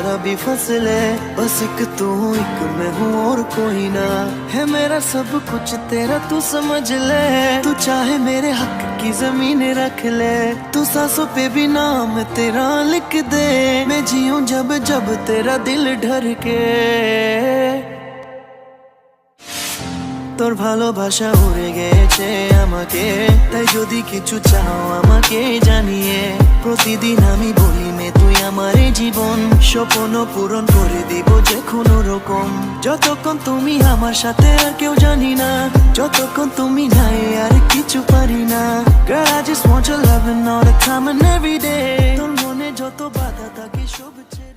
जरा भी फसले, बस एक तू एक मैं हूँ और कोई ना है। मेरा सब कुछ तेरा तू समझ ले, तू चाहे मेरे हक की जमीन रख ले, तू सांसों पे भी नाम तेरा लिख दे। मैं जीऊं जब जब तेरा दिल ढर के। তোর ভালোবাসা উড়ে গেছে আমাকে, তাই যদি কিছু চাও আমাকে জানিয়ে। প্রতিদিন আমি বলি মে তুই আমার জীবন, স্বপ্ন পূরণ করে দিব যে কোনো রকম। যতক্ষণ তুমি আমার সাথে আর কেউ জানি না, যতক্ষণ তুমি নাই আর কিছু পারি না। Girl, I just want your love and all the time and every day। তোর মনে যত বাধা থাকে সব ছেড়ে